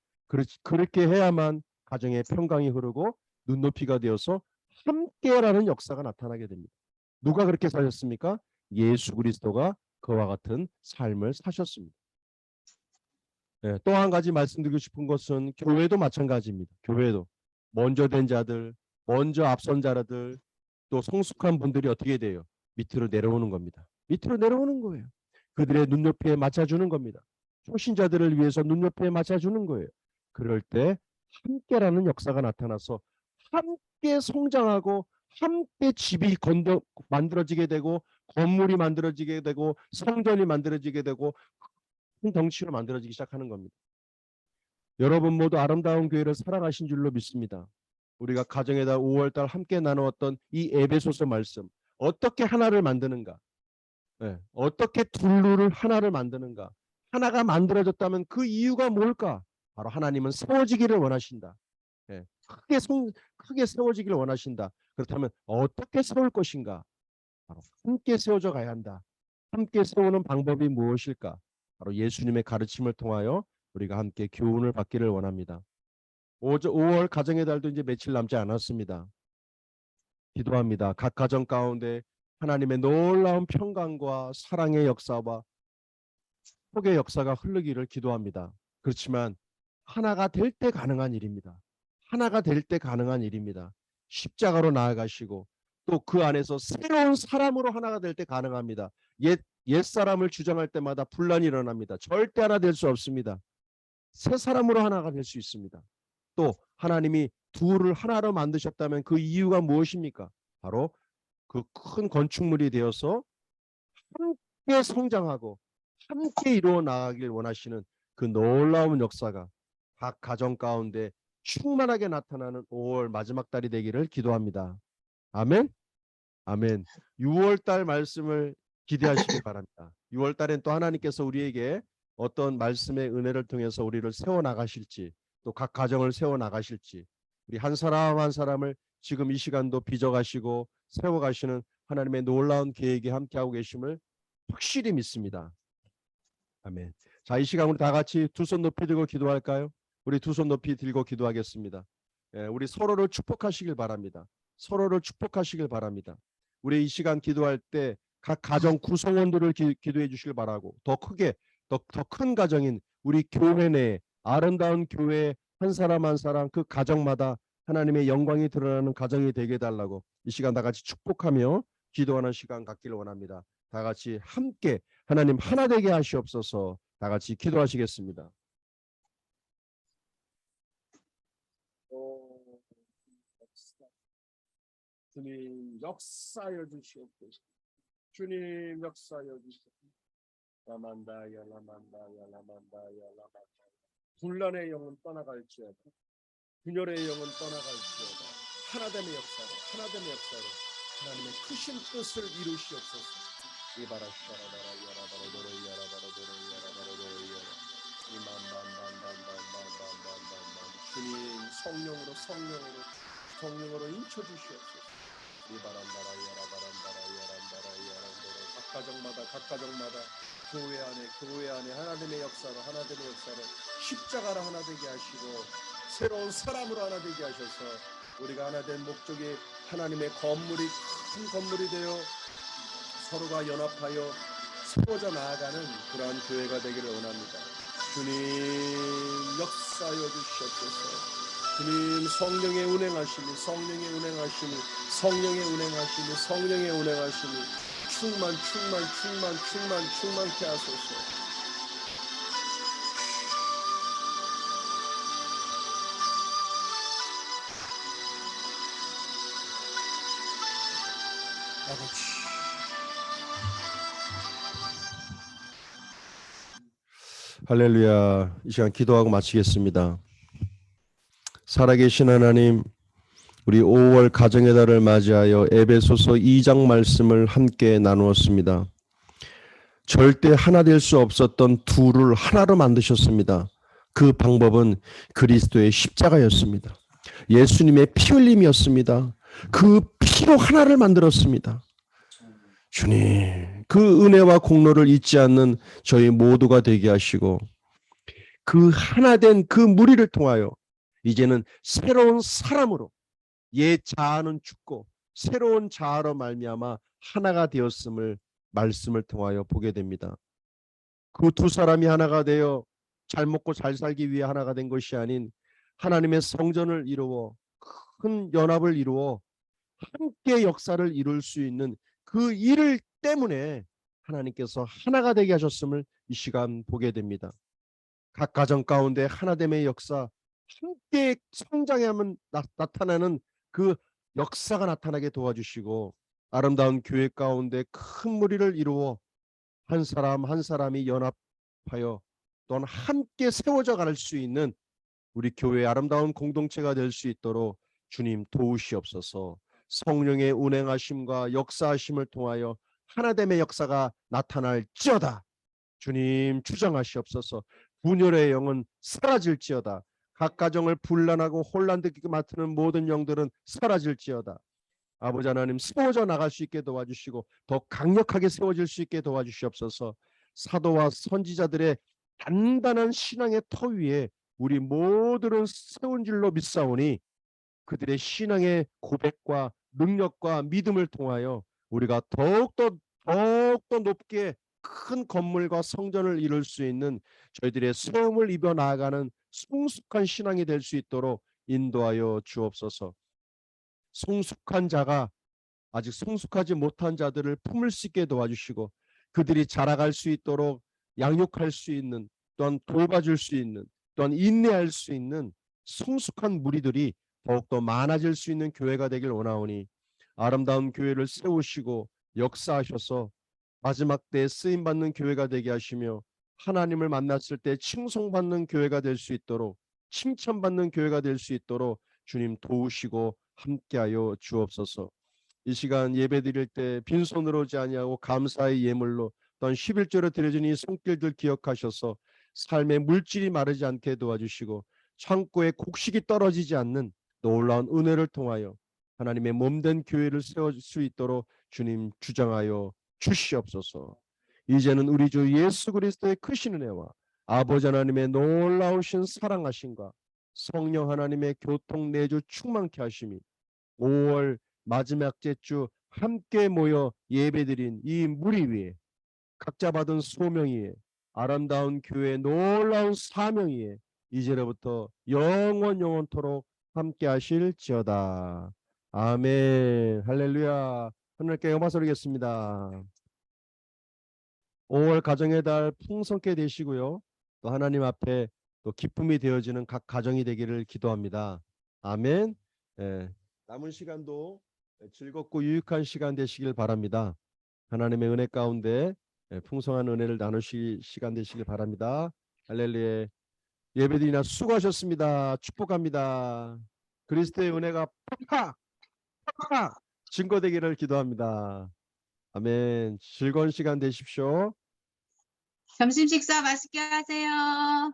그렇게 해야만 가정의 평강이 흐르고 눈높이가 되어서 함께라는 역사가 나타나게 됩니다. 누가 그렇게 사셨습니까? 예수 그리스도가 그와 같은 삶을 사셨습니다. 네, 또 한 가지 말씀드리고 싶은 것은 교회도 마찬가지입니다. 교회도 먼저 된 자들, 먼저 앞선 자들, 또 성숙한 분들이 어떻게 돼요? 밑으로 내려오는 겁니다. 밑으로 내려오는 거예요. 그들의 눈높이에 맞춰주는 겁니다. 초신자들을 위해서 눈높이에 맞춰주는 거예요. 그럴 때 함께라는 역사가 나타나서 함께 성장하고 함께 집이 만들어지게 되고 건물이 만들어지게 되고 성전이 만들어지게 되고 큰 덩치로 만들어지기 시작하는 겁니다. 여러분 모두 아름다운 교회를 사랑하신 줄로 믿습니다. 우리가 가정의 달 5월달 함께 나누었던 이 에베소서 말씀, 어떻게 하나를 만드는가, 어떻게 둘을 하나를 만드는가, 하나가 만들어졌다면 그 이유가 뭘까? 바로 하나님은 세워지기를 원하신다. 크게 세워지기를 원하신다. 그렇다면 어떻게 세울 것인가? 바로 함께 세워져 가야 한다. 함께 세우는 방법이 무엇일까? 바로 예수님의 가르침을 통하여 우리가 함께 교훈을 받기를 원합니다. 5월 가정의 달도 이제 며칠 남지 않았습니다. 기도합니다. 각 가정 가운데 하나님의 놀라운 평강과 사랑의 역사와 축복의 역사가 흐르기를 기도합니다. 그렇지만 하나가 될 때 가능한 일입니다. 하나가 될 때 가능한 일입니다. 십자가로 나아가시고 또 그 안에서 새로운 사람으로 하나가 될 때 가능합니다. 옛 사람을 주장할 때마다 분란이 일어납니다. 절대 하나 될 수 없습니다. 새 사람으로 하나가 될 수 있습니다. 또 하나님이 둘을 하나로 만드셨다면 그 이유가 무엇입니까? 바로 그 큰 건축물이 되어서 함께 성장하고 함께 이루어 나가길 원하시는 그 놀라운 역사가 각 가정 가운데 충만하게 나타나는 5월 마지막 달이 되기를 기도합니다. 아멘. 아멘. 6월 달 말씀을 기대하시기 바랍니다. 6월 달엔 또 하나님께서 우리에게 어떤 말씀의 은혜를 통해서 우리를 세워 나가실지, 또 각 가정을 세워 나가실지, 우리 한 사람 한 사람을 지금 이 시간도 빚어가시고 세워가시는 하나님의 놀라운 계획에 함께하고 계심을 확실히 믿습니다. 아멘. 자, 이 시간 우리 다 같이 두 손 높이 들고 기도할까요? 우리 두 손 높이 들고 기도하겠습니다. 우리 서로를 축복하시길 바랍니다. 서로를 축복하시길 바랍니다. 우리 이 시간 기도할 때 각 가정 구성원들을 기도해 주시길 바라고, 더 크게 더 큰 가정인 우리 교회 내 아름다운 교회 한 사람 한 사람 그 가정마다 하나님의 영광이 드러나는 가정이 되게 해달라고 이 시간 다 같이 축복하며 기도하는 시간 갖기를 원합니다. 다 같이 함께 하나님 하나 되게 하시옵소서. 다 같이 기도하시겠습니다. 주님 역사여 주시옵소서. 주님 역사여 주시옵소서. 라만다야 라만다야 라만다야 라만다야. 분란의 영은 떠나갈지어다. 분열의 영은 떠나갈지어다. 하나됨의 역사로 하나님의 크신 뜻을 이루시옵소서. 이바라샤라바라 야라바라도로 야라바라도로 야라바라도로 야라. 이만반반반반반반반반. 주님 성령으로 인쳐주시옵소서. 이바란다라 야라바란다라 야란다라 야란다라. 각 가정마다 교회 안에 하나됨의 역사로 십자가로 하나 되게 하시고 새로운 사람으로 하나 되게 하셔서 우리가 하나 된 목적이 하나님의 건물이 큰 건물이 되어 서로가 연합하여 세워져 나아가는 그러한 교회가 되기를 원합니다. 주님 역사여 주시옵소서. 주님 성령의 운행하심이 충만케 하소서. 할렐루야. 이 시간 기도하고 마치겠습니다. 살아계신 하나님, 우리 5월 가정의 달을 맞이하여 에베소서 2장 말씀을 함께 나누었습니다. 절대 하나 될 수 없었던 둘을 하나로 만드셨습니다. 그 방법은 그리스도의 십자가였습니다. 예수님의 피 흘림이었습니다. 그 피로 하나를 만들었습니다. 주님, 그 은혜와 공로를 잊지 않는 저희 모두가 되게 하시고 그 하나된 그 무리를 통하여 이제는 새로운 사람으로 옛 자아는 죽고 새로운 자아로 말미암아 하나가 되었음을 말씀을 통하여 보게 됩니다. 그 두 사람이 하나가 되어 잘 먹고 잘 살기 위해 하나가 된 것이 아닌 하나님의 성전을 이루어 큰 연합을 이루어 함께 역사를 이룰 수 있는 그 일 때문에 하나님께서 하나가 되게 하셨음을 이 시간 보게 됩니다. 각 가정 가운데 하나됨의 역사, 함께 성장하면 나타나는 그 역사가 나타나게 도와주시고 아름다운 교회 가운데 큰 무리를 이루어 한 사람 한 사람이 연합하여 또한 함께 세워져 갈 수 있는 우리 교회의 아름다운 공동체가 될 수 있도록 주님 도우시옵소서. 성령의 운행하심과 역사하심을 통하여 하나됨의 역사가 나타날지어다. 주님 주장하시옵소서. 분열의 영은 사라질지어다. 각 가정을 분란하고 혼란되게 맡는 모든 영들은 사라질지어다. 아버지 하나님 세워져 나갈 수 있게 도와주시고 더 강력하게 세워질 수 있게 도와주시옵소서. 사도와 선지자들의 단단한 신앙의 터 위에 우리 모두는 세운 줄로 믿사오니 그들의 신앙의 고백과 능력과 믿음을 통하여 우리가 더욱더 높게 큰 건물과 성전을 이룰 수 있는 저희들의 세움을 입어 나아가는 성숙한 신앙이 될 수 있도록 인도하여 주옵소서. 성숙한 자가 아직 성숙하지 못한 자들을 품을 수 있게 도와주시고 그들이 자라갈 수 있도록 양육할 수 있는 또한 돌봐줄 수 있는 또한 인내할 수 있는 성숙한 무리들이 더욱더 많아질 수 있는 교회가 되길 원하오니 아름다운 교회를 세우시고 역사하셔서 마지막 때에 쓰임받는 교회가 되게 하시며 하나님을 만났을 때 칭송받는 교회가 될 수 있도록 칭찬받는 교회가 될 수 있도록 주님 도우시고 함께하여 주옵소서. 이 시간 예배드릴 때 빈손으로 오지 아니하고 감사의 예물로 또한 11조로 드려진 이 손길들 기억하셔서 삶의 물질이 마르지 않게 도와주시고 창고에 곡식이 떨어지지 않는 놀라운 은혜를 통하여 하나님의 몸된 교회를 세울 수 있도록 주님 주장하여 주시옵소서. 이제는 우리 주 예수 그리스도의 크신 은혜와 아버지 하나님의 놀라우신 사랑하심과 성령 하나님의 교통 내주 충만케 하심이 5월 마지막째 주 함께 모여 예배드린 이 무리 위에 각자 받은 소명 위에 아름다운 교회의 놀라운 사명 위에 이제로부터 영원토록 함께 하실지어다. 아멘. 할렐루야. 하늘께 영광 돌리겠습니다. 5월 가정의 달 풍성케 되시고요. 또 하나님 앞에 또 기쁨이 되어지는 각 가정이 되기를 기도합니다. 아멘. 남은 시간도 즐겁고 유익한 시간 되시길 바랍니다. 하나님의 은혜 가운데 풍성한 은혜를 나누실 시간 되시길 바랍니다. 할렐루야. 예배드리나 수고하셨습니다. 축복합니다. 그리스도의 은혜가 팍팍 증거되기를 기도합니다. 아멘. 즐거운 시간 되십시오. 점심 식사 맛있게 하세요.